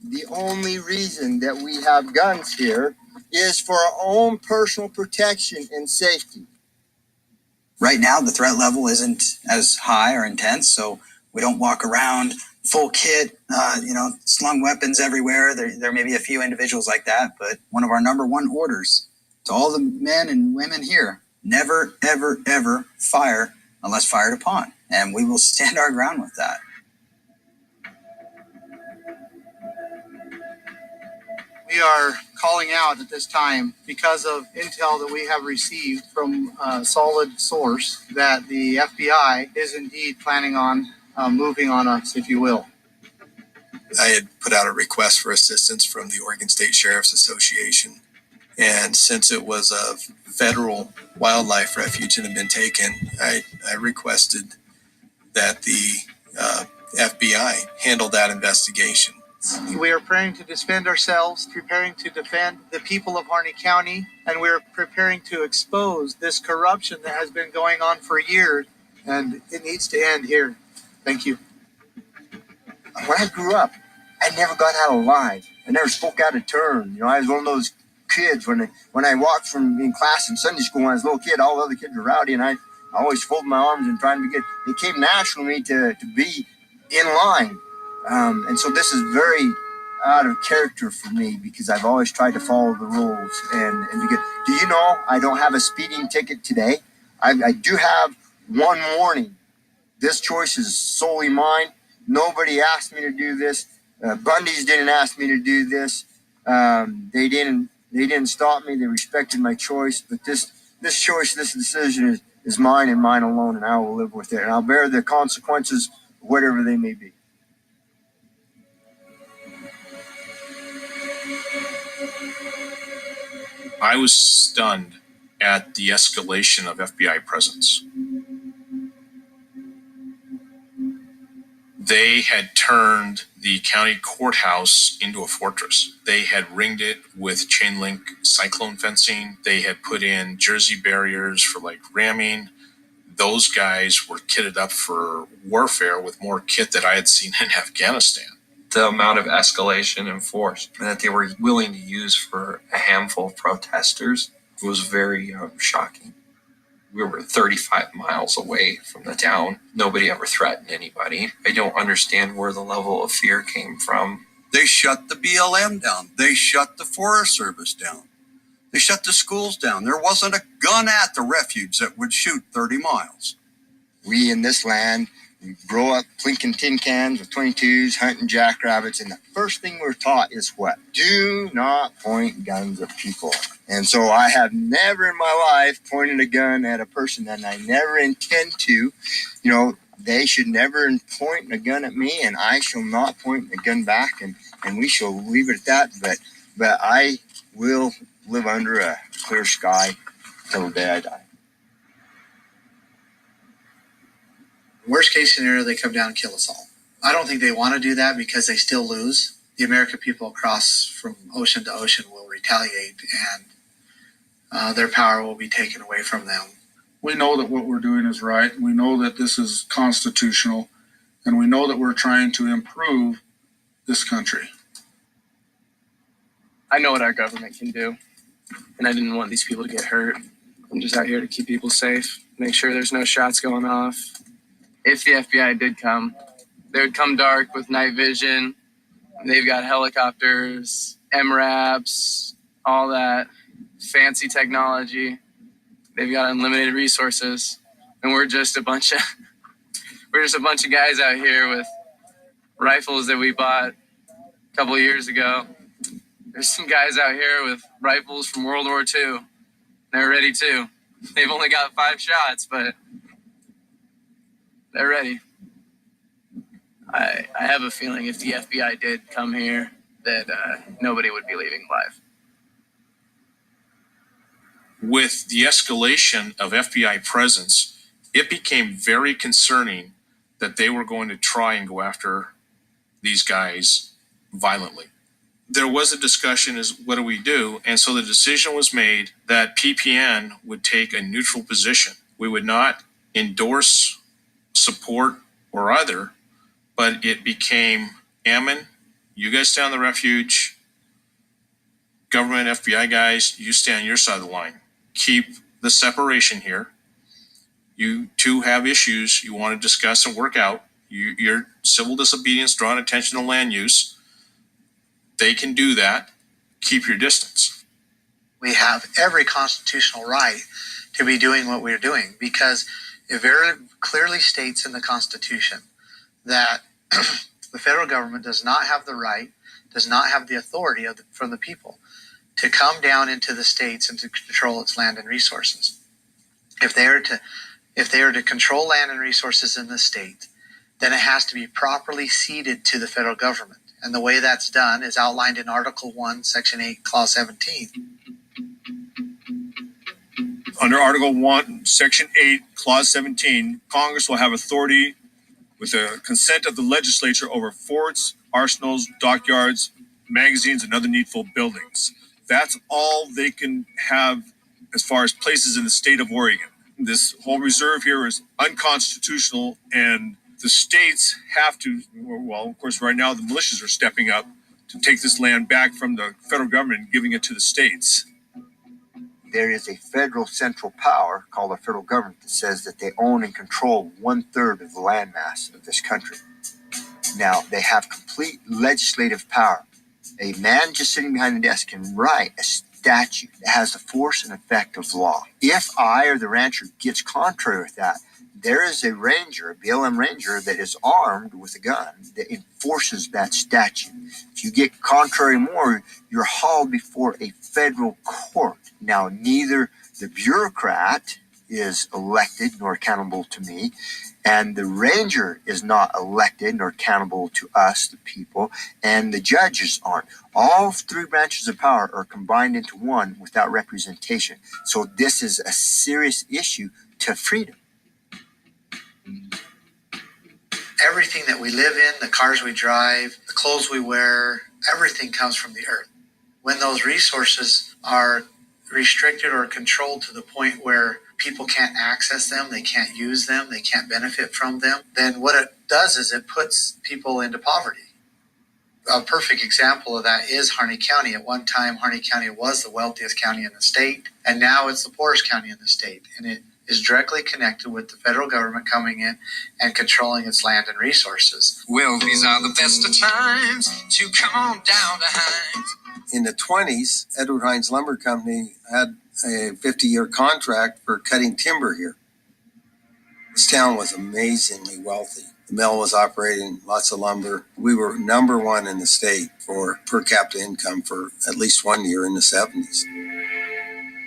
The only reason that we have guns here is for our own personal protection and safety. Right now, the threat level isn't as high or intense, so we don't walk around full kit, slung weapons everywhere. There may be a few individuals like that, but one of our number one orders to all the men and women here, never, ever, ever fire unless fired upon. And we will stand our ground with that. We are calling out at this time because of intel that we have received from a solid source that the FBI is indeed planning on moving on us, if you will. I had put out a request for assistance from the Oregon State Sheriff's Association. And since it was a federal wildlife refuge and had been taken, I requested that the FBI handle that investigation. We are preparing to defend ourselves, preparing to defend the people of Harney County, and we're preparing to expose this corruption that has been going on for years, and it needs to end here. Thank you. When I grew up, I never got out of line. I never spoke out of turn. I was one of those kids when I walked from in class in Sunday school when I was a little kid, all the other kids were rowdy, and I always folded my arms and trying to get. It came natural to me to be in line. And so this is very out of character for me because I've always tried to follow the rules. And because, do you know I don't have a speeding ticket today? I do have one warning. This choice is solely mine. Nobody asked me to do this. Bundy's didn't ask me to do this. They didn't stop me. They respected my choice. But this choice, this decision is mine and mine alone, and I will live with it. And I'll bear the consequences, whatever they may be. I was stunned at the escalation of FBI presence. They had turned the county courthouse into a fortress. They had ringed it with chain link cyclone fencing. They had put in jersey barriers for ramming. Those guys were kitted up for warfare with more kit that I had seen in Afghanistan. The amount of escalation and force that they were willing to use for a handful of protesters was very shocking. We were 35 miles away from the town. Nobody ever threatened anybody. I don't understand where the level of fear came from. They shut the BLM down. They shut the Forest Service down. They shut the schools down. There wasn't a gun at the refuge that would shoot 30 miles. We in this land, we grow up plinking tin cans with 22s, hunting jackrabbits, and the first thing we're taught is what? Do not point guns at people. And so I have never in my life pointed a gun at a person, and I never intend to. They should never point a gun at me, and I shall not point a gun back, and we shall leave it at that. But I will live under a clear sky till the day I die. Worst case scenario, they come down and kill us all. I don't think they want to do that because they still lose. The American people across from ocean to ocean will retaliate, and their power will be taken away from them. We know that what we're doing is right. We know that this is constitutional, and we know that we're trying to improve this country. I know what our government can do, and I didn't want these people to get hurt. I'm just out here to keep people safe, make sure there's no shots going off. If the FBI did come, they would come dark with night vision. They've got helicopters, MRAPs, all that fancy technology. They've got unlimited resources, and we're just a bunch of guys out here with rifles that we bought a couple of years ago. There's some guys out here with rifles from World War II. They're ready too. They've only got 5 shots, but they're ready. I have a feeling if the FBI did come here, that nobody would be leaving alive. With the escalation of FBI presence, it became very concerning that they were going to try and go after these guys violently. There was a discussion as what do we do? And so the decision was made that PPN would take a neutral position. We would not endorse, support, or other, but it became Ammon You guys stay on the refuge. Government, FBI guys, you stay on your side of the line. Keep the separation here. You two have issues you want to discuss and work out. Your civil disobedience, drawing attention to land use. They can do that. Keep your distance. We have every constitutional right to be doing what we're doing because it very clearly states in the Constitution that the federal government does not have the right, does not have the authority from the people to come down into the states and to control its land and resources. If they are to control land and resources in the state, then it has to be properly ceded to the federal government. And the way that's done is outlined in Article 1, Section 8, Clause 17. Under Article 1, Section 8, Clause 17, Congress will have authority with the consent of the legislature over forts, arsenals, dockyards, magazines, and other needful buildings. That's all they can have as far as places in the state of Oregon. This whole reserve here is unconstitutional, and the states have to, well, of course, right now the militias are stepping up to take this land back from the federal government and giving it to the states. There is a federal central power called the federal government that says that they own and control 1/3 of the landmass of this country. Now, they have complete legislative power. A man just sitting behind the desk can write a statute that has the force and effect of law. If I or the rancher gets contrary with that, there is a ranger, a BLM ranger, that is armed with a gun that enforces that statute. If you get contrary more, you're hauled before a federal court. Now, neither the bureaucrat is elected nor accountable to me, and the ranger is not elected nor accountable to us, the people, and the judges aren't. All three branches of power are combined into one without representation. So this is a serious issue to freedom. Everything that we live in, the cars we drive, the clothes we wear, everything comes from the earth. When those resources are restricted or controlled to the point where people can't access them, they can't use them, they can't benefit from them, then what it does is it puts people into poverty. A perfect example of that is Harney County. At one time, Harney County was the wealthiest county in the state, and now it's the poorest county in the state. And it is directly connected with the federal government coming in and controlling its land and resources. Well, these are the best of times to come on down to Hines. In the 20s, Edward Hines Lumber Company had a 50-year contract for cutting timber here. This town was amazingly wealthy. The mill was operating lots of lumber. We were number one in the state for per capita income for at least 1 year in the 70s.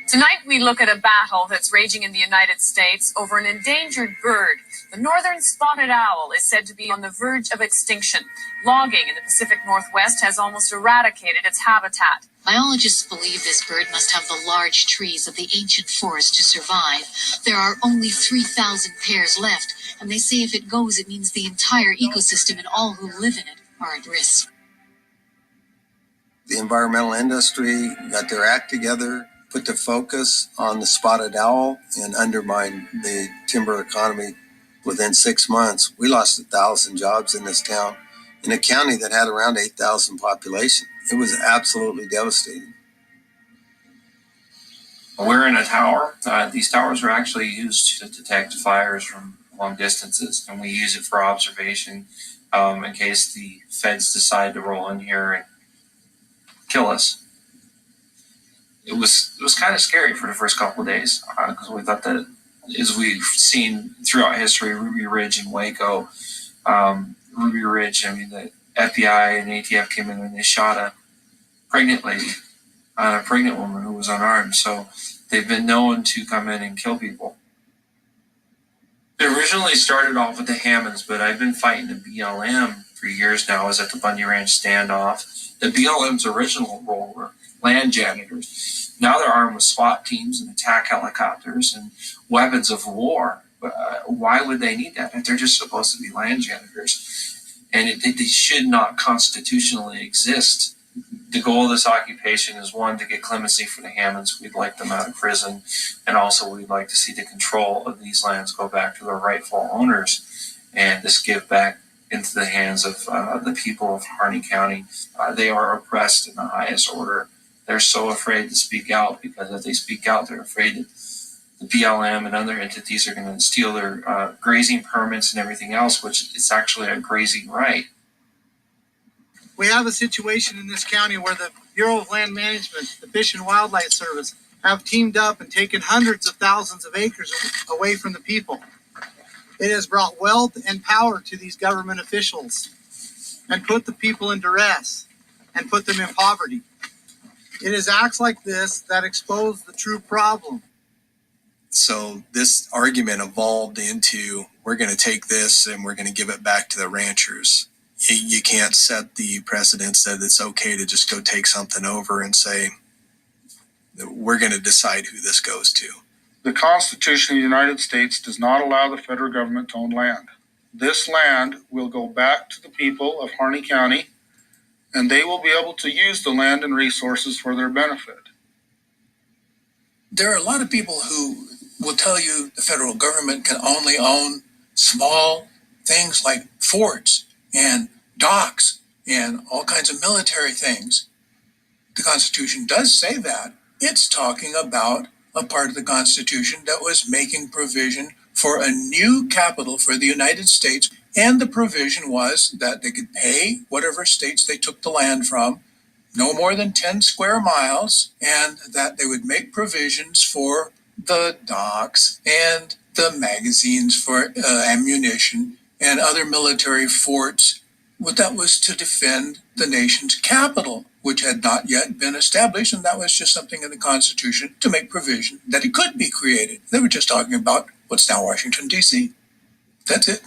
Tonight we look at a battle that's raging in the United States over an endangered bird. The northern spotted owl is said to be on the verge of extinction. Logging in the Pacific Northwest has almost eradicated its habitat. Biologists believe this bird must have the large trees of the ancient forest to survive. There are only 3,000 pairs left, and they say if it goes, it means the entire ecosystem and all who live in it are at risk. The environmental industry got their act together, put the focus on the spotted owl, and undermined the timber economy. Within 6 months, we lost 1,000 jobs in this town, in a county that had around 8,000 population. It was absolutely devastating. We're in a tower. These towers are actually used to detect fires from long distances, and we use it for observation in case the feds decide to roll in here and kill us. It was kind of scary for the first couple of days because we thought that, as we've seen throughout history, Ruby Ridge and Waco, Ruby Ridge, I mean, the FBI and ATF came in and they shot a pregnant lady, a pregnant woman who was unarmed. So they've been known to come in and kill people. It originally started off with the Hammonds, but I've been fighting the BLM for years now. I was at the Bundy Ranch standoff. The BLM's original role were land janitors. Now they're armed with SWAT teams and attack helicopters and weapons of war. Why would they need that? They're just supposed to be land janitors. And they should not constitutionally exist. The goal of this occupation is, one, to get clemency for the Hammonds. We'd like them out of prison. And also we'd like to see the control of these lands go back to their rightful owners and just give back into the hands of the people of Harney County. They are oppressed in the highest order. They're so afraid to speak out because if they speak out, they're afraid that the BLM and other entities are going to steal their grazing permits and everything else, which is actually a grazing right. We have a situation in this county where the Bureau of Land Management, the Fish and Wildlife Service, have teamed up and taken hundreds of thousands of acres away from the people. It has brought wealth and power to these government officials and put the people in duress and put them in poverty. It is acts like this that expose the true problem. So this argument evolved into, we're going to take this and we're going to give it back to the ranchers. You can't set the precedence that it's okay to just go take something over and say, we're going to decide who this goes to. The Constitution of the United States does not allow the federal government to own land. This land will go back to the people of Harney County, and they will be able to use the land and resources for their benefit. There are a lot of people who will tell you the federal government can only own small things like forts and docks and all kinds of military things. The Constitution does say that. It's talking about a part of the Constitution that was making provision for a new capital for the United States, and the provision was that they could pay whatever states they took the land from no more than 10 square miles, and that they would make provisions for the docks and the magazines for ammunition and other military forts. Well, that was to defend the nation's capital, which had not yet been established, and that was just something in the Constitution to make provision that it could be created. They were just talking about what's now Washington, D.C. That's it.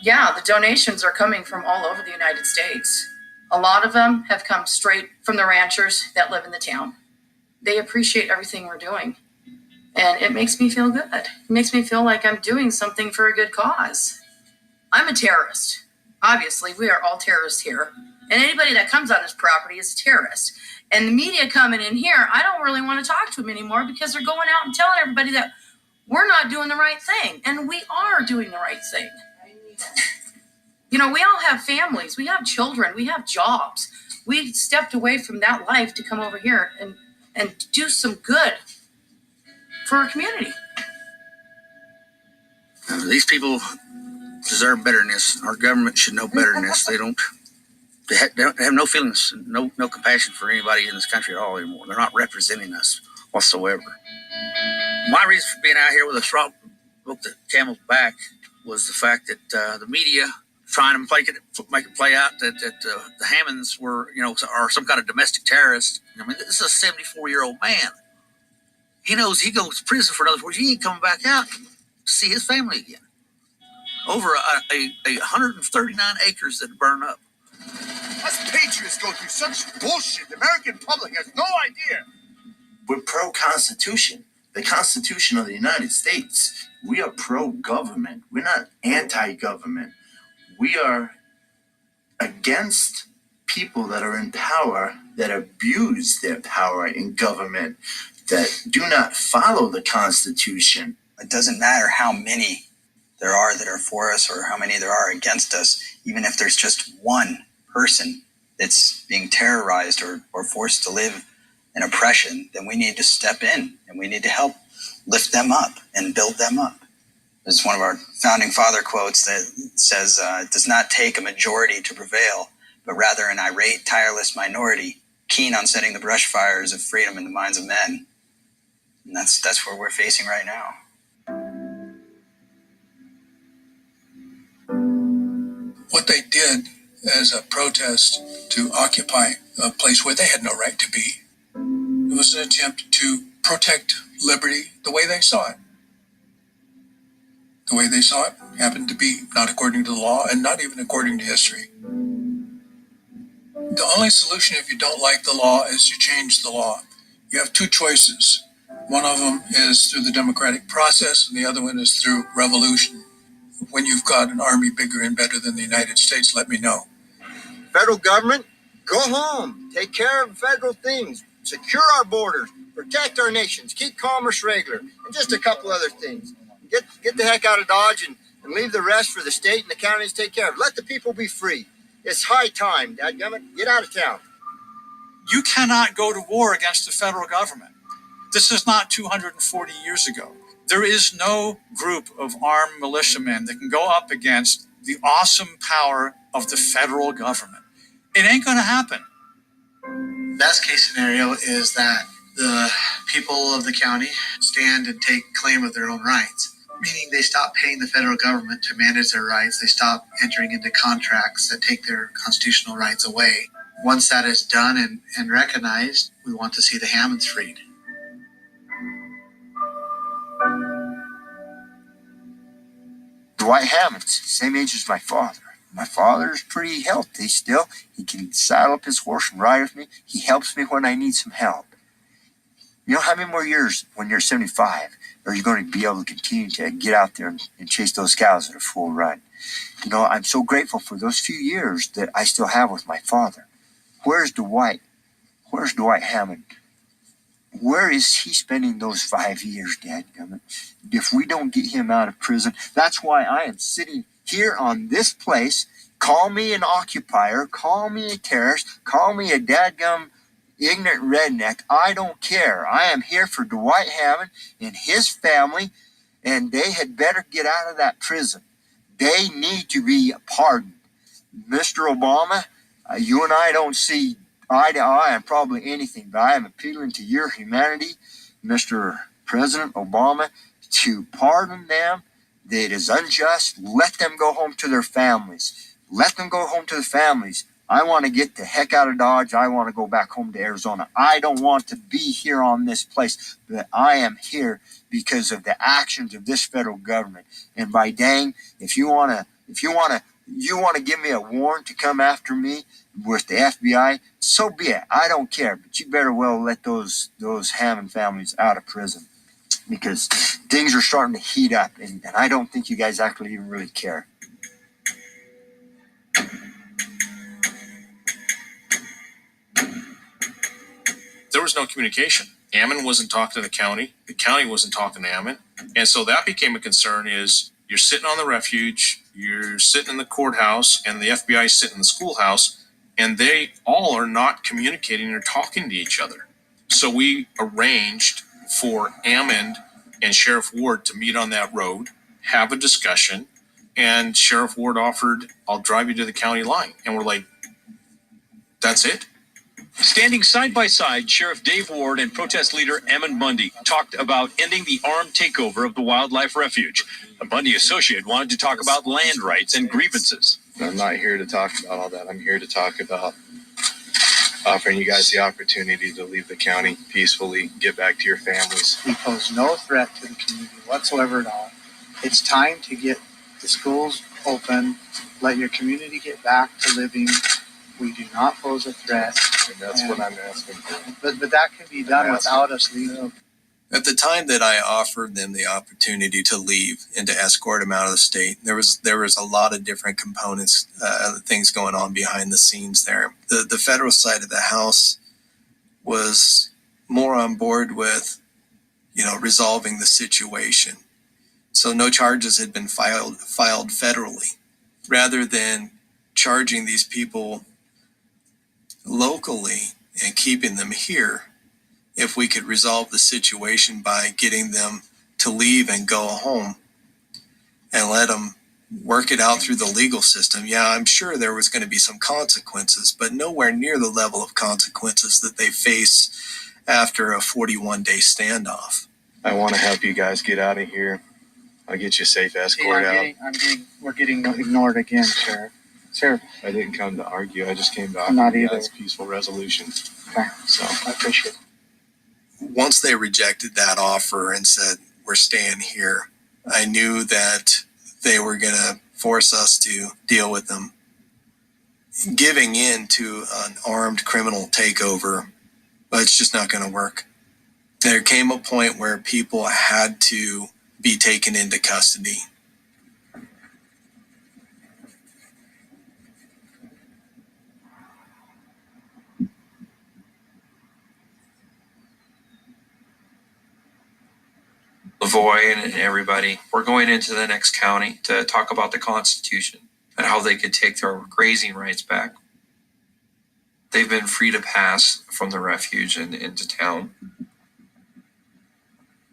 Yeah, the donations are coming from all over the United States. A lot of them have come straight from the ranchers that live in the town. They appreciate everything we're doing. And it makes me feel good. It makes me feel like I'm doing something for a good cause. I'm a terrorist. Obviously, we are all terrorists here. And anybody that comes on this property is a terrorist. And the media coming in here, I don't really want to talk to them anymore because they're going out and telling everybody that we're not doing the right thing. And we are doing the right thing. You know, we all have families. We have children. We have jobs. We stepped away from that life to come over here and do some good for our community. These people deserve better than this. Our government should know better than this. They have no feelings, no compassion for anybody in this country at all anymore. They're not representing us whatsoever. My reason for being out here with a straw book the camel's back was the fact that the media trying to make it play out that the Hammonds were, are some kind of domestic terrorist. I mean, this is a 74-year-old man. He knows he goes to prison for another 40 years. He ain't coming back out to see his family again. Over a 139 acres that burn up. Us patriots go through such bullshit. The American public has no idea. We're pro-Constitution. The Constitution of the United States. We are pro-government. We're not anti-government. We are against people that are in power, that abuse their power in government, that do not follow the Constitution. It doesn't matter how many there are that are for us or how many there are against us. Even if there's just one person that's being terrorized or forced to live in oppression, then we need to step in and we need to help lift them up and build them up. There's one of our founding father quotes that says, it does not take a majority to prevail, but rather an irate, tireless minority, keen on setting the brush fires of freedom in the minds of men. And that's where we're facing right now. What they did as a protest to occupy a place where they had no right to be, it was an attempt to protect liberty the way they saw it. The way they saw it happened to be not according to the law and not even according to history. The only solution if you don't like the law is to change the law. You have two choices. One of them is through the democratic process and the other one is through revolution. When you've got an army bigger and better than the United States, let me know. Federal government, go home. Take care of federal things. secure our borders, protect our nations, keep commerce regular, and just a couple other things. Get the heck out of Dodge and leave the rest for the state and the counties to take care of. Let the people be free. It's high time, dadgummit. Get out of town. You cannot go to war against the federal government. This is not 240 years ago. There is no group of armed militiamen that can go up against the awesome power of the federal government. It ain't going to happen. Best case scenario is that the people of the county stand and take claim of their own rights, meaning they stop paying the federal government to manage their rights. They stop entering into contracts that take their constitutional rights away. Once that is done and recognized, we want to see the Hammonds freed. Dwight Hammond's same age as my father. My father's pretty healthy still. He can saddle up his horse and ride with me. He helps me when I need some help. You know how many more years when you're 75 are you going to be able to continue to get out there and chase those cows at a full run? You know, I'm so grateful for those few years that I still have with my father. Where's Dwight? Where's Dwight Hammond? Where is he spending those 5 years, dadgummit? If we don't get him out of prison, that's why I am sitting here on this place. Call me an occupier, call me a terrorist, call me a dadgum ignorant redneck. I don't care. I am here for Dwight Hammond and his family, and they had better get out of that prison. They need to be pardoned. Mr. Obama, you and I don't see eye to eye on probably anything, but I am appealing to your humanity, Mr. President Obama, to pardon them. That is unjust. Let them go home to their families. Let them go home to the families. I want to get the heck out of Dodge. I want to go back home to Arizona. I don't want to be here on this place, but I am here because of the actions of this federal government. And by dang, if you want to give me a warrant to come after me with the FBI, so be it. I don't care, but you better well let those Hammond families out of prison, because things are starting to heat up, and I don't think you guys actually even really care. There was no communication. Ammon wasn't talking to the county wasn't talking to Ammon. And so that became a concern. Is you're sitting on the refuge, you're sitting in the courthouse, and the FBI is sitting in the schoolhouse, and they all are not communicating or talking to each other. So we arranged for Ammon and Sheriff Ward to meet on that road, have a discussion, and Sheriff Ward offered, I'll drive you to the county line. And we're like, that's it? Standing side by side, Sheriff Dave Ward and protest leader Ammon Bundy talked about ending the armed takeover of the wildlife refuge. A Bundy associate wanted to talk about land rights and grievances. I'm not here to talk about all that. I'm here to talk about offering you guys the opportunity to leave the county peacefully, get back to your families. We pose no threat to the community whatsoever at all. It's time to get the schools open, let your community get back to living. We do not pose a threat. And that's what I'm asking for. But that can be done without us leaving. At the time that I offered them the opportunity to leave and to escort them out of the state, there was a lot of different components, things going on behind the scenes there. The federal side of the House was more on board with, resolving the situation. So no charges had been filed federally, rather than charging these people locally and keeping them here. If we could resolve the situation by getting them to leave and go home and let them work it out through the legal system. Yeah, I'm sure there was going to be some consequences, but nowhere near the level of consequences that they face after a 41-day standoff. I want to help you guys get out of here. I'll get you a safe escort out. We're getting ignored again, Sheriff. Sheriff. I didn't come to argue. I just came to I'm not offer you either. guys peaceful resolution. Okay. So I appreciate it. Once they rejected that offer and said, we're staying here, I knew that they were going to force us to deal with them. Giving in to an armed criminal takeover, but it's just not going to work. There came a point where people had to be taken into custody. Lavoie and everybody. We're going into the next county to talk about the Constitution and how they could take their grazing rights back. They've been free to pass from the refuge and into town.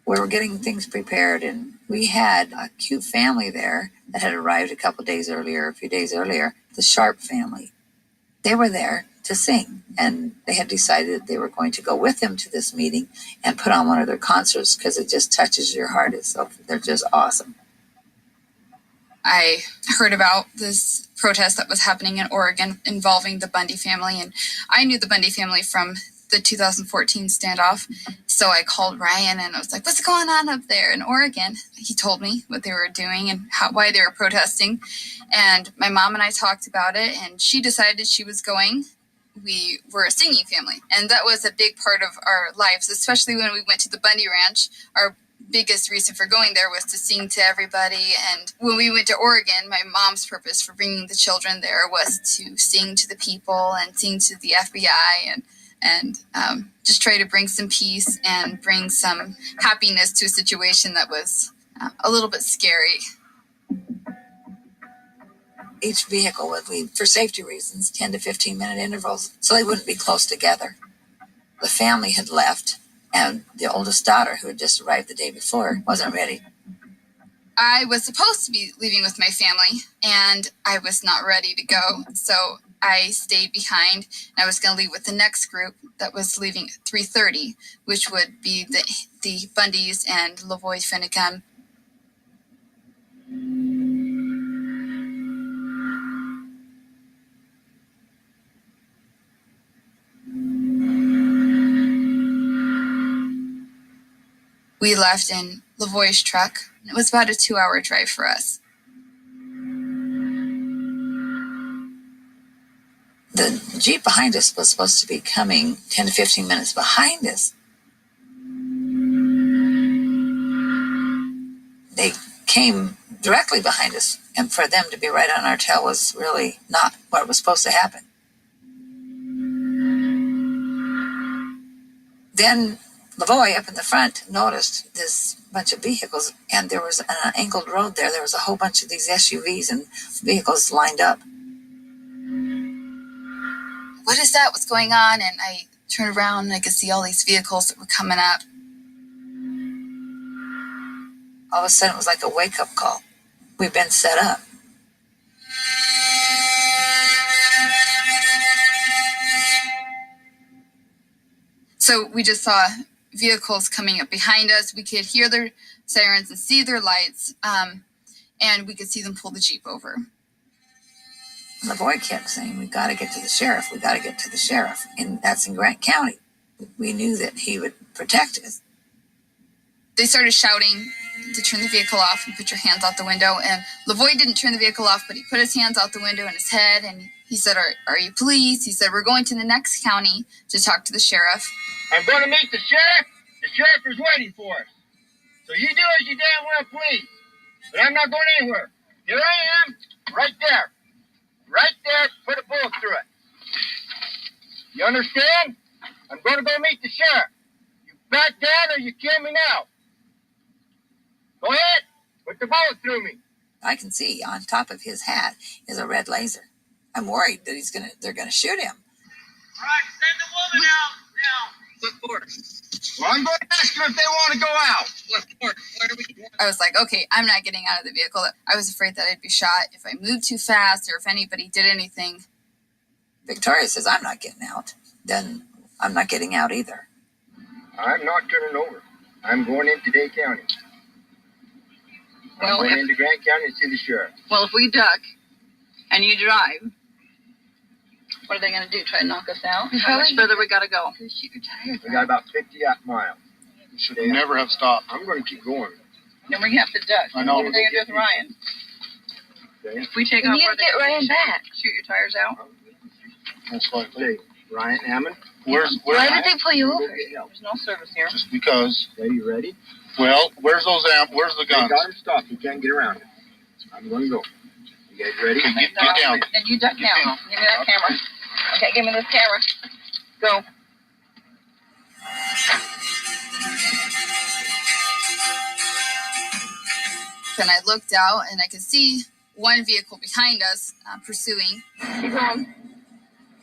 We were getting things prepared, and we had a cute family there that had arrived a few days earlier, the Sharp family. They were there to sing, and they had decided that they were going to go with them to this meeting and put on one of their concerts because it just touches your heart. They're just awesome. I heard about this protest that was happening in Oregon involving the Bundy family, and I knew the Bundy family from the 2014 standoff. So I called Ryan and I was like, what's going on up there in Oregon? He told me what they were doing and why they were protesting. And my mom and I talked about it, and she decided she was going. We were a singing family, and that was a big part of our lives, especially when we went to the Bundy Ranch. Our biggest reason for going there was to sing to everybody. And when we went to Oregon, my mom's purpose for bringing the children there was to sing to the people and sing to the FBI and just try to bring some peace and bring some happiness to a situation that was a little bit scary. Each vehicle would leave, for safety reasons, 10 to 15-minute intervals, so they wouldn't be close together. The family had left, and the oldest daughter, who had just arrived the day before, wasn't ready. I was supposed to be leaving with my family, and I was not ready to go, so I stayed behind, and I was going to leave with the next group that was leaving at 3:30, which would be the Bundys and Lavoie Finicum. We left in Lavoie's truck. It was about a 2-hour drive for us. The Jeep behind us was supposed to be coming 10 to 15 minutes behind us. They came directly behind us, and for them to be right on our tail was really not what was supposed to happen. Then Lavoie up in the front noticed this bunch of vehicles, and there was an angled road there. There was a whole bunch of these SUVs and vehicles lined up. What is that? What's going on? And I turned around and I could see all these vehicles that were coming up. All of a sudden, it was like a wake-up call. We've been set up. So we just saw vehicles coming up behind us. We could hear their sirens and see their lights, and we could see them pull the Jeep over. Lavoie kept saying, we got to get to the sheriff. We got to get to the sheriff. And that's in Grant County. We knew that he would protect us. They started shouting to turn the vehicle off and put your hands out the window. And Lavoie didn't turn the vehicle off, but he put his hands out the window and his head. And he said, are you police? He said, we're going to the next county to talk to the sheriff. I'm going to meet the sheriff. The sheriff is waiting for us. So you do as you damn well please. But I'm not going anywhere. Here I am, right there. Right there, put a bullet through it. You understand? I'm going to go meet the sheriff. You back down or you kill me now. Go ahead, put the bullet through me. I can see on top of his hat is a red laser. I'm worried that they're gonna shoot him. All right, send the woman out now. What for? Well, I'm going to ask them if they want to go out. What for? What are we? I was like, okay, I'm not getting out of the vehicle. I was afraid that I'd be shot if I moved too fast or if anybody did anything. Victoria says, I'm not getting out. Then I'm not getting out either. I'm not turning over. I'm going into Day County. I'm going into Grant County to see the sheriff. Well, if we duck and you drive, what are they going to do? Try to knock us out? How much further we got to go? We got about 50 miles. You should never have stopped. I'm going to keep going. Then we have to duck. I know. What are they going to do with Ryan? Okay. If we take You off, need where to get Ryan back. Shoot your tires out? Most likely. Hey, Ryan Hammond. Why did they pull you over? There's no service here. Just because. Okay, you ready? Well, where's the guns? They got him stopped. You can't get around it. I'm going to go. You guys ready? Okay, get down. Then you duck down. Give me that camera. Okay, give me this camera. Go. and I looked out and I could see one vehicle behind us pursuing. Keep going.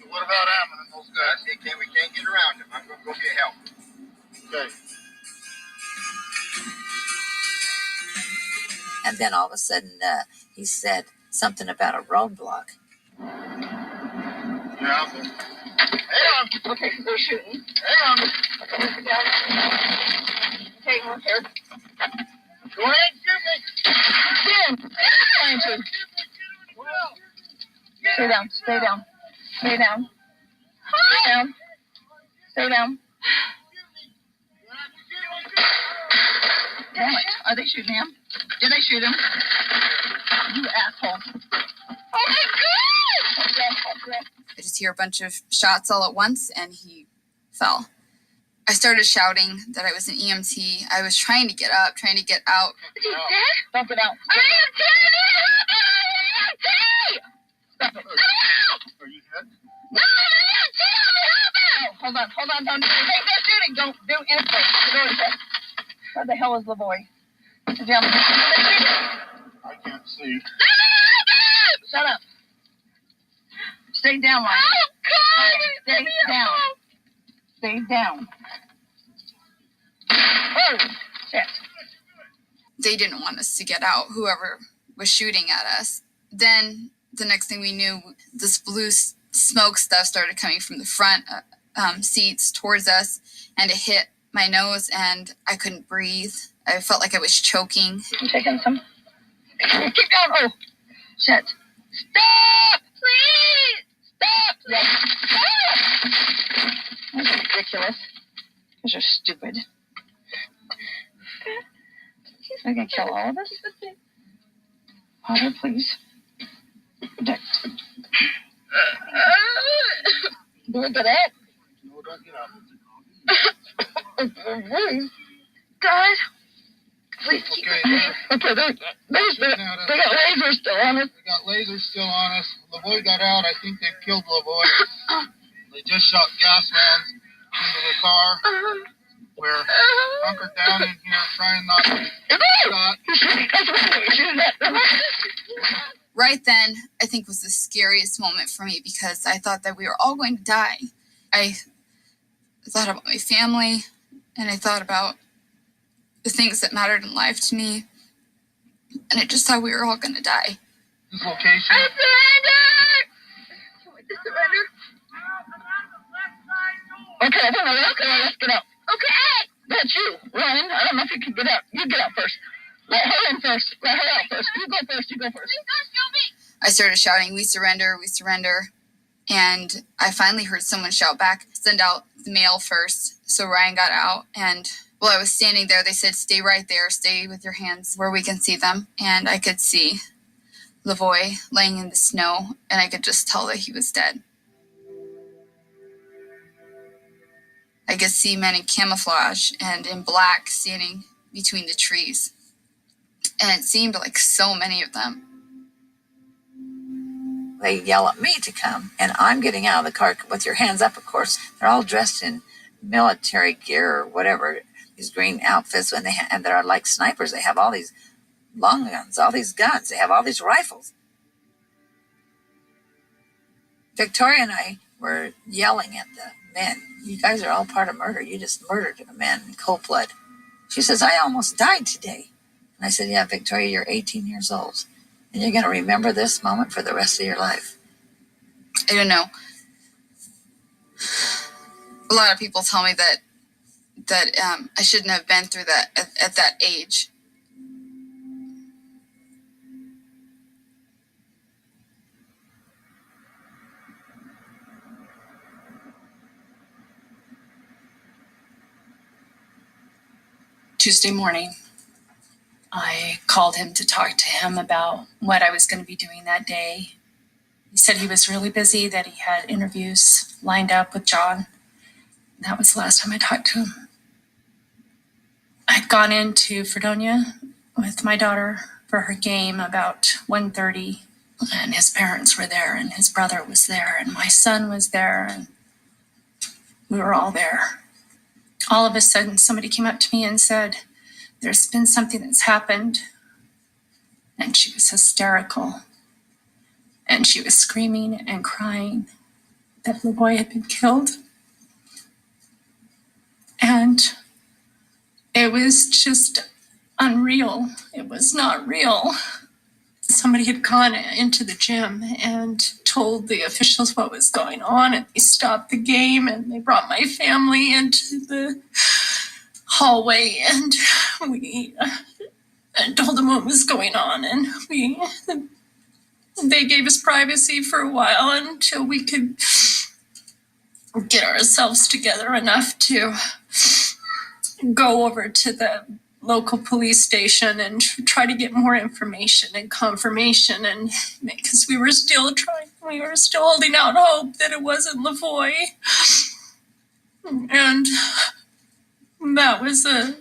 What about Ammon and those guys? We can't get around them. I'm going to go get help. Okay. And then all of a sudden, he said something about a roadblock. Yeah. Hang on. Okay, they're shooting. Hang on. Okay, sit down. Okay, we're here. Go ahead and shoot me. Trying to. Stay down. Stay down. Stay down. Stay down. Stay down. Damn it. Are they shooting him? Did they shoot him? You asshole. Oh my God! I just hear a bunch of shots all at once, and he fell. I started shouting that I was an EMT. I was trying to get up, trying to get out. Is he dead? Don't get out. I am dead! Stop it. Are you dead? No, hold on. Don't do anything. They're shooting. Don't do anything. Where the hell is the boy? Sit down. I can't see. Shut up. Stay down, Ryan. Oh, God! Stay down. Stay down. Oh, shit. They didn't want us to get out, whoever was shooting at us. Then the next thing we knew, this blue smoke stuff started coming from the front seats towards us, and it hit my nose, and I couldn't breathe. I felt like I was choking. You taking some? Keep going. Oh, shit. Stop! Please! Stop! Yes. That's ridiculous. Those are stupid. He's not going to kill all of us. Father, please. Protect. Do it to that. No, don't get up. God. Please keep it. Okay, they got lasers still on us. They got lasers still on us. LaVoy got out. I think they've killed LaVoy. They just shot gas rounds into the car. We're hunkered down in here trying not to get shot. Right then, I think was the scariest moment for me because I thought that we were all going to die. I thought about my family, and I thought about the things that mattered in life to me, and I just thought we were all going to die. This location. I surrender! Surrender? Okay, let's get out. Okay! That's you, Ryan. I don't know if you can get out. You get out first. Let her in first. Let her out first. You go first. Please don't show me. I started shouting, "We surrender, we surrender." And I finally heard someone shout back, "Send out the mail first." So Ryan got out, and while I was standing there, they said, "Stay right there. Stay with your hands where we can see them." And I could see LaVoy laying in the snow, and I could just tell that he was dead. I could see men in camouflage and in black standing between the trees. And it seemed like so many of them. They yell at me to come, and I'm getting out of the car with your hands up, of course. They're all dressed in military gear or whatever, these green outfits, and they're like snipers. They have all these long guns, all these guns. They have all these rifles. Victoria and I were yelling at the men, "You guys are all part of murder. You just murdered a man in cold blood." She says, "I almost died today." And I said, "Yeah, Victoria, you're 18 years old. And you're going to remember this moment for the rest of your life." I don't know. A lot of people tell me that I shouldn't have been through that at that age. Tuesday morning, I called him to talk to him about what I was going to be doing that day. He said he was really busy, that he had interviews lined up with John. That was the last time I talked to him. I'd gone into Fredonia with my daughter for her game about 1:30, and his parents were there, and his brother was there, and my son was there, and we were all there. All of a sudden, somebody came up to me and said, "There's been something that's happened and she was hysterical. And she was screaming and crying that Lavoy had been killed. And it was just unreal. It was not real. Somebody had gone into the gym and told the officials what was going on, and they stopped the game, and they brought my family into the hallway, and we told them what was going on, and they gave us privacy for a while until we could get ourselves together enough to go over to the local police station and try to get more information and confirmation, and because we were still holding out hope that it wasn't Lavoy. And that was a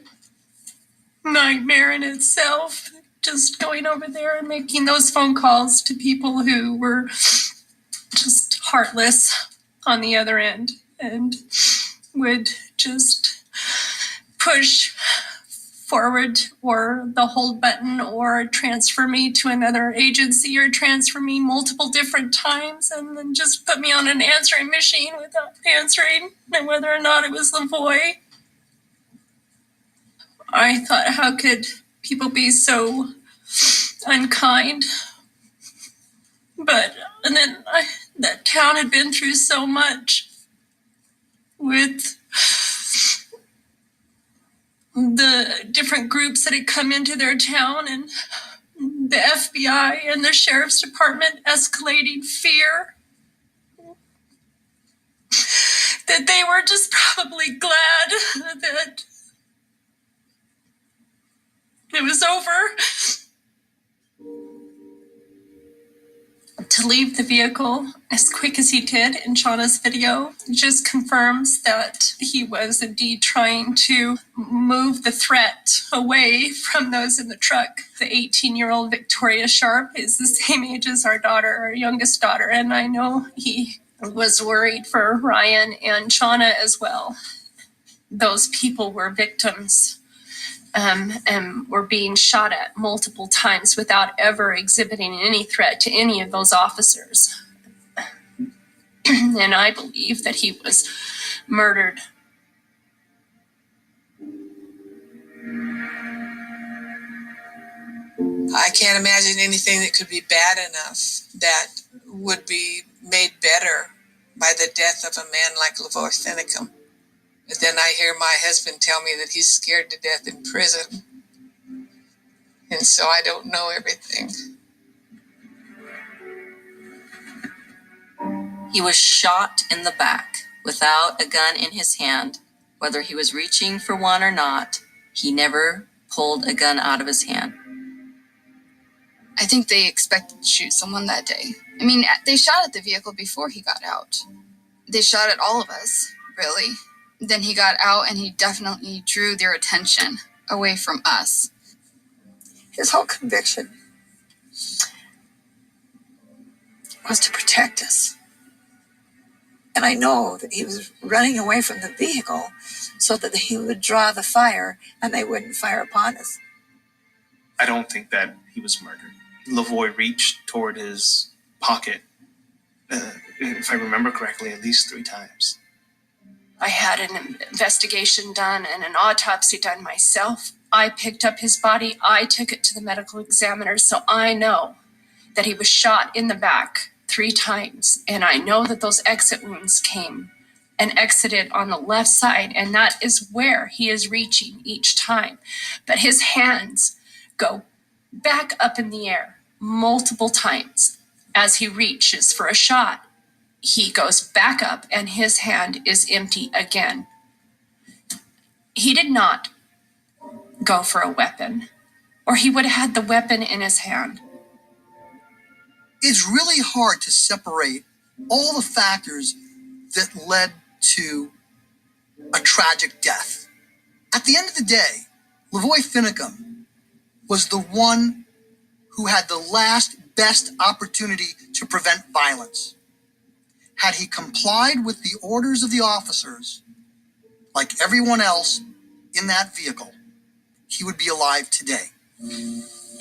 nightmare in itself, just going over there and making those phone calls to people who were just heartless on the other end and would just push forward or the hold button or transfer me to another agency or transfer me multiple different times and then just put me on an answering machine without answering and whether or not it was Lavoy. I thought, how could people be so unkind? But and then that town had been through so much with the different groups that had come into their town and the FBI and the sheriff's department escalating fear that they were just probably glad that it was over. To leave the vehicle as quick as he did in Shauna's video just confirms that he was indeed trying to move the threat away from those in the truck. The 18-year-old Victoria Sharp is the same age as our daughter, our youngest daughter, and I know he was worried for Ryan and Shauna as well. Those people were victims. And were being shot at multiple times without ever exhibiting any threat to any of those officers. And I believe that he was murdered. I can't imagine anything that could be bad enough that would be made better by the death of a man like Lavoy Finicum. But then I hear my husband tell me that he's scared to death in prison. And so I don't know everything. He was shot in the back without a gun in his hand. Whether he was reaching for one or not, he never pulled a gun out of his hand. I think they expected to shoot someone that day. I mean, they shot at the vehicle before he got out. They shot at all of us, really. Then he got out and he definitely drew their attention away from us. His whole conviction was to protect us. And I know that he was running away from the vehicle so that he would draw the fire and they wouldn't fire upon us. I don't think that he was murdered. Lavoy reached toward his pocket, if I remember correctly, at least 3 times. I had an investigation done and an autopsy done myself. I picked up his body. I took it to the medical examiner, so I know that he was shot in the back 3 times. And I know that those exit wounds came and exited on the left side, and that is where he is reaching each time. But his hands go back up in the air multiple times as he reaches for a shot. He goes back up and his hand is empty again. He did not go for a weapon, or he would have had the weapon in his hand. It's really hard to separate all the factors that led to a tragic death. At the end of the day, Lavoy Finicum was the one who had the last best opportunity to prevent violence. Had he complied with the orders of the officers, like everyone else in that vehicle, he would be alive today.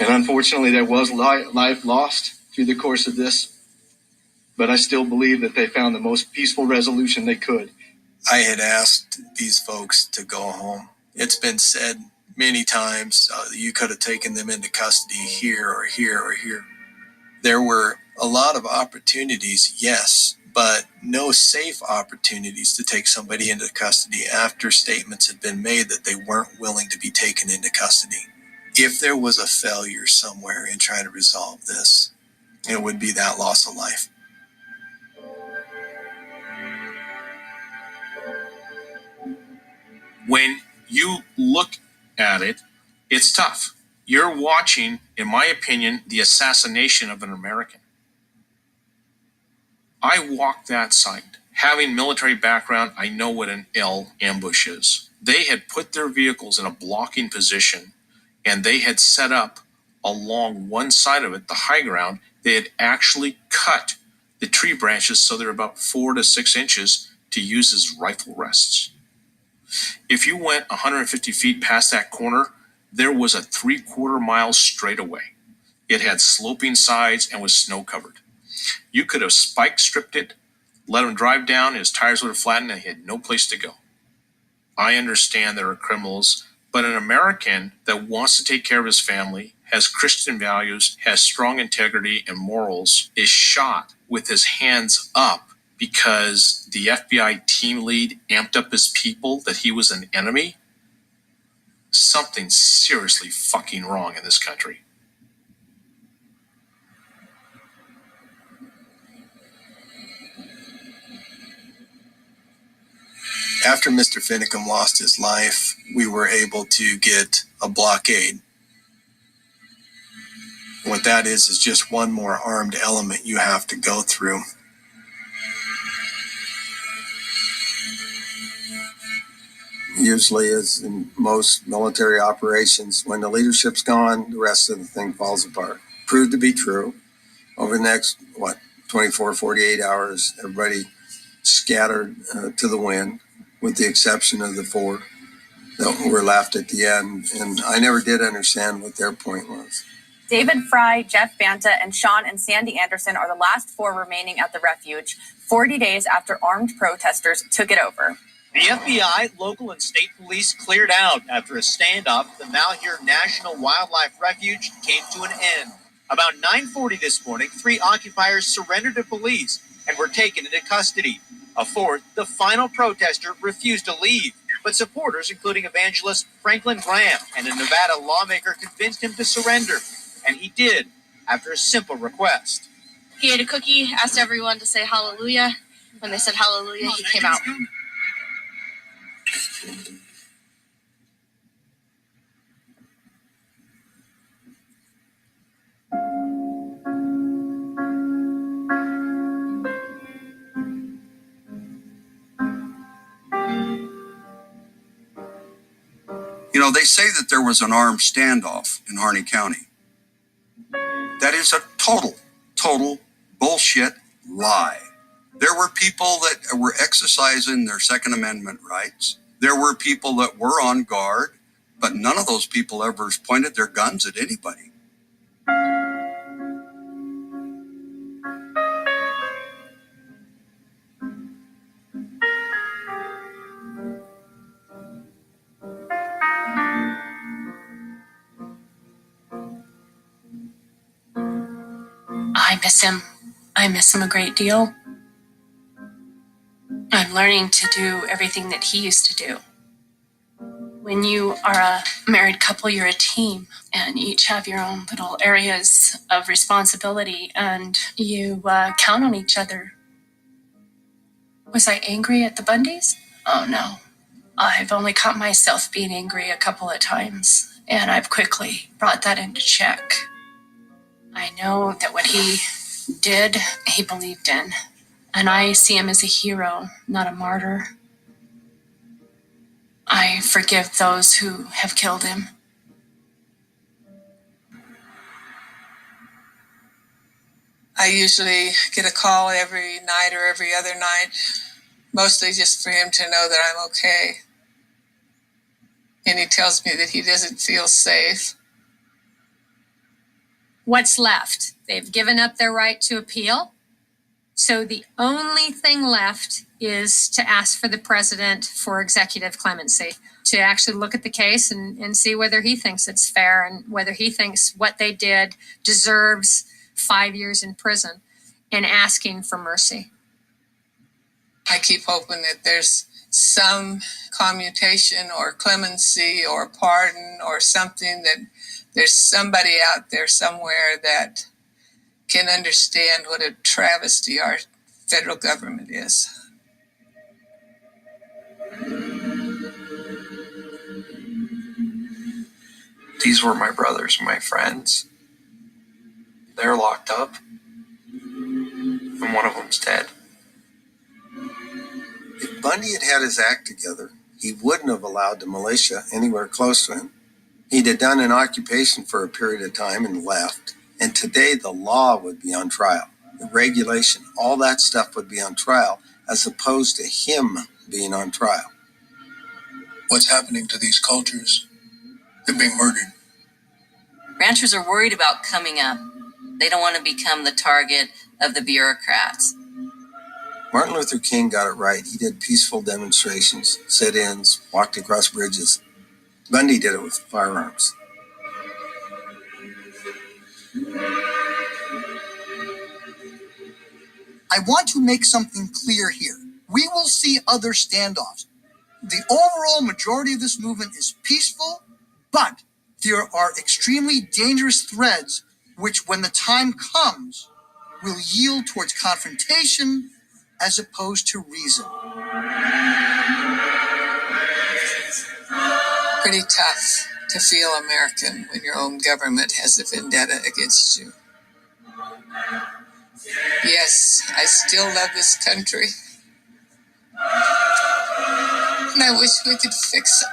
And unfortunately, there was life lost through the course of this, but I still believe that they found the most peaceful resolution they could. I had asked these folks to go home. It's been said many times, you could have taken them into custody here or here or here. There were a lot of opportunities, yes, but no safe opportunities to take somebody into custody after statements had been made that they weren't willing to be taken into custody. If there was a failure somewhere in trying to resolve this, it would be that loss of life. When you look at it, it's tough. You're watching, in my opinion, the assassination of an American. I walked that site. Having military background, I know what an L ambush is. They had put their vehicles in a blocking position, and they had set up along one side of it, the high ground. They had actually cut the tree branches so they're about 4 to 6 inches to use as rifle rests. If you went 150 feet past that corner, there was a 3/4 mile straightaway. It had sloping sides and was snow covered. You could have spike stripped it, let him drive down, his tires would have flattened, and he had no place to go. I understand there are criminals, but an American that wants to take care of his family, has Christian values, has strong integrity and morals, is shot with his hands up because the FBI team lead amped up his people that he was an enemy. Something's seriously fucking wrong in this country. After Mr. Finicum lost his life, we were able to get a blockade. What that is just one more armed element you have to go through. Usually, as in most military operations, when the leadership's gone, the rest of the thing falls apart. Proved to be true. Over the next, 24, 48 hours, everybody scattered to the wind, with the exception of the 4 that were left at the end. And I never did understand what their point was. David Fry, Jeff Banta, and Sean and Sandy Anderson are the last 4 remaining at the refuge, 40 days after armed protesters took it over. The FBI, local and state police cleared out after a standoff at the Malheur National Wildlife Refuge came to an end. About 9:40 this morning, 3 occupiers surrendered to police and were taken into custody. A 4th, the final protester, refused to leave, but supporters, including evangelist Franklin Graham and a Nevada lawmaker, convinced him to surrender, and he did after a simple request. He ate a cookie, asked everyone to say hallelujah. When they said hallelujah, he came out. You know, they say that there was an armed standoff in Harney County. That is a total bullshit lie. There were people that were exercising their Second Amendment rights. There were people that were on guard, but none of those people ever pointed their guns at anybody. I miss him. I miss him a great deal. I'm learning to do everything that he used to do. When you are a married couple, you're a team, and each have your own little areas of responsibility, and you count on each other. Was I angry at the Bundys? Oh no. I've only caught myself being angry a couple of times, and I've quickly brought that into check. I know that what he did, he believed in, and I see him as a hero, not a martyr. I forgive those who have killed him. I usually get a call every night or every other night, mostly just for him to know that I'm okay. And he tells me that he doesn't feel safe. What's left? They've given up their right to appeal. So the only thing left is to ask for the president for executive clemency, to actually look at the case and see whether he thinks it's fair and whether he thinks what they did deserves 5 years in prison, and asking for mercy. I keep hoping that there's some commutation or clemency or pardon or something, that there's somebody out there somewhere that can understand what a travesty our federal government is. These were my brothers, my friends. They're locked up, and one of them's dead. If Bundy had had his act together, he wouldn't have allowed the militia anywhere close to him. He'd have done an occupation for a period of time and left. And today the law would be on trial. The regulation, all that stuff would be on trial, as opposed to him being on trial. What's happening to these cultures? They're being murdered. Ranchers are worried about coming up. They don't want to become the target of the bureaucrats. Martin Luther King got it right. He did peaceful demonstrations, sit-ins, walked across bridges. Bundy did it with firearms. I want to make something clear here. We will see other standoffs. The overall majority of this movement is peaceful, but there are extremely dangerous threads which, when the time comes, will yield towards confrontation as opposed to reason. Pretty tough to feel American when your own government has a vendetta against you. Yes, I still love this country. And I wish we could fix it.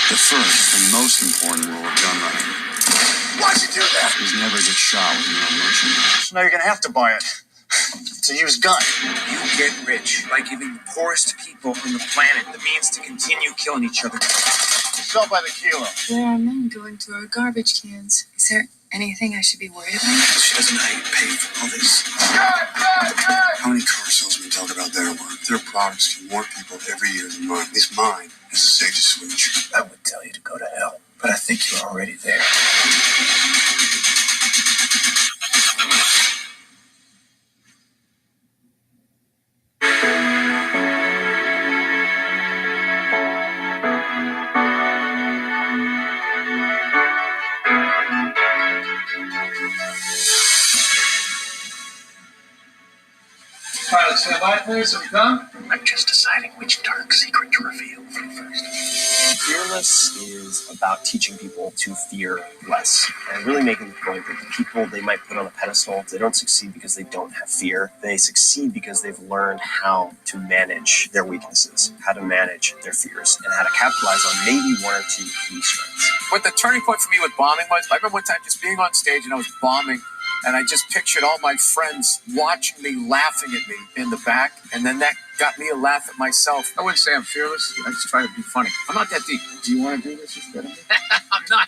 The first and most important rule of gun running Why'd you do that? is never get shot with your own merchandise. So now you're gonna have to buy it. It's a used gun. You get rich by giving the poorest people on the planet the means to continue killing each other. Sell by the kilo. There are men going through our garbage cans. Is there anything I should be worried about? She doesn't know how you pay for all this. How many car salesmen talk about their work? Their products kill more people every year than mine. At least mine is the safety switch. I would tell you to go to hell, but I think you're already there. Pilot, stand by, please. Have we come? I'm just deciding which dark secret to reveal first. Fearless is about teaching people to fear less and really making the point that the people they might put on a pedestal, they don't succeed because they don't have fear. They succeed because they've learned how to manage their weaknesses, how to manage their fears, and how to capitalize on maybe one or two key strengths. What the turning point for me with bombing was, I remember one time just being on stage and I was bombing, and I just pictured all my friends watching me, laughing at me in the back, and then that got me a laugh at myself. I wouldn't say I'm fearless. I just try to be funny. I'm not that deep. Do you want to do this instead of me? I'm not.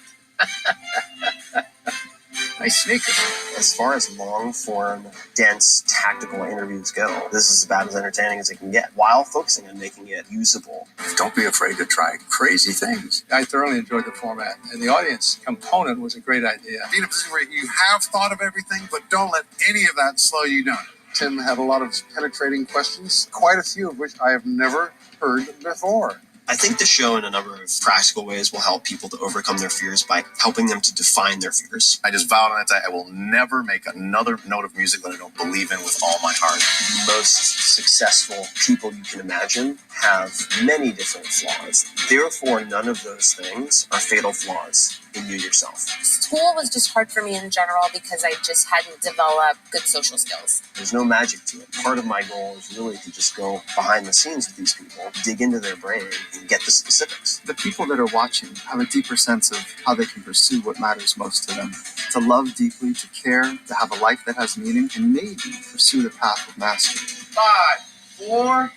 Nice sneakers. As far as long-form, dense, tactical interviews go, this is about as entertaining as it can get, while focusing on making it usable. Don't be afraid to try crazy things. I thoroughly enjoyed the format, and the audience component was a great idea. Be in a position where you have thought of everything, but don't let any of that slow you down. Tim had a lot of penetrating questions, quite a few of which I have never heard before. I think the show in a number of practical ways will help people to overcome their fears by helping them to define their fears. I just vowed on that day I will never make another note of music that I don't believe in with all my heart. The most successful people you can imagine have many different flaws. Therefore, none of those things are fatal flaws in you yourself. School was just hard for me in general because I just hadn't developed good social skills. There's no magic to it. Part of my goal is really to just go behind the scenes with these people, dig into their brain, and get the specifics. The people that are watching have a deeper sense of how they can pursue what matters most to them. To love deeply, to care, to have a life that has meaning, and maybe pursue the path of mastery. 5, 4,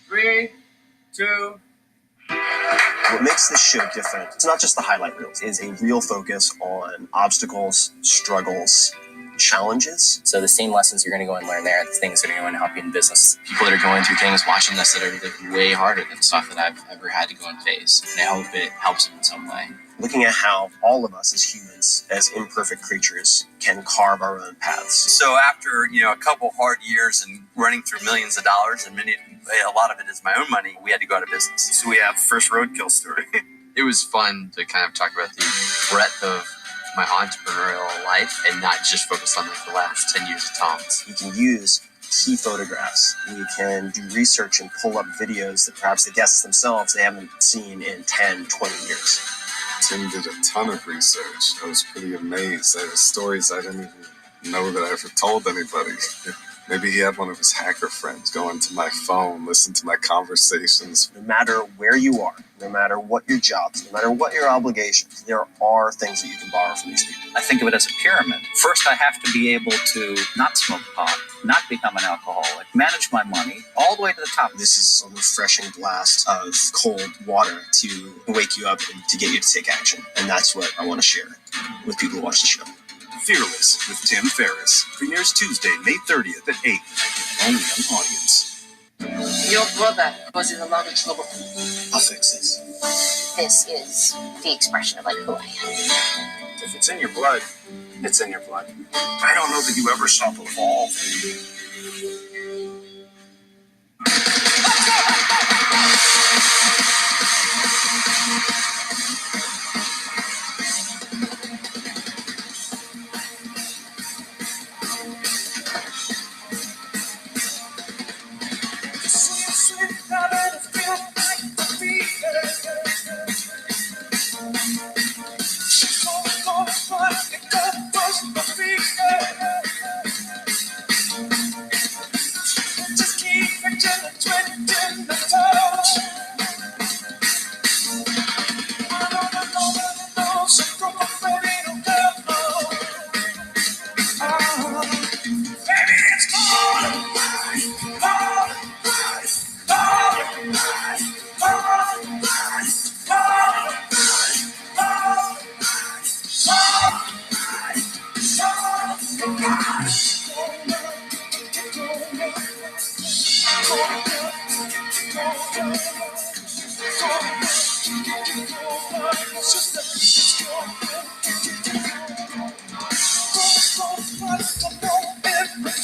3, 2. What makes this show different, it's not just the highlight reels, it is a real focus on obstacles, struggles, challenges. So the same lessons you're going to go and learn there, the things that are going to help you in business. People that are going through things, watching this, that are like way harder than stuff that I've ever had to go and face. And I hope it helps them in some way. Looking at how all of us as humans, as imperfect creatures, can carve our own paths. So after, a couple hard years and running through millions of dollars, and a lot of it is my own money, we had to go out of business. So we have first roadkill story. It was fun to kind of talk about the breadth of my entrepreneurial life and not just focus on like the last 10 years of Tom's. You can use key photographs. We can do research and pull up videos that perhaps the guests themselves, they haven't seen in 10, 20 years. Tim did a ton of research. I was pretty amazed. There were stories I didn't even know that I ever told anybody. Maybe he had one of his hacker friends go into my phone, listen to my conversations. No matter where you are, no matter what your job is, no matter what your obligations, there are things that you can borrow from these people. I think of it as a pyramid. First, I have to be able to not smoke pot, not become an alcoholic, manage my money, all the way to the top. This is a refreshing blast of cold water to wake you up and to get you to take action. And that's what I want to share with people who watch the show. Fearless with Tim Ferriss. Premieres Tuesday, May 30th at 8. Only on Audience. Your brother was in the luggage level. I'll fix this. This is the expression of like who I am. If it's in your blood, it's in your blood. I don't know that you ever stop evolving.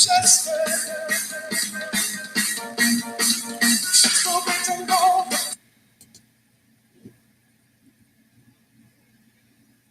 Just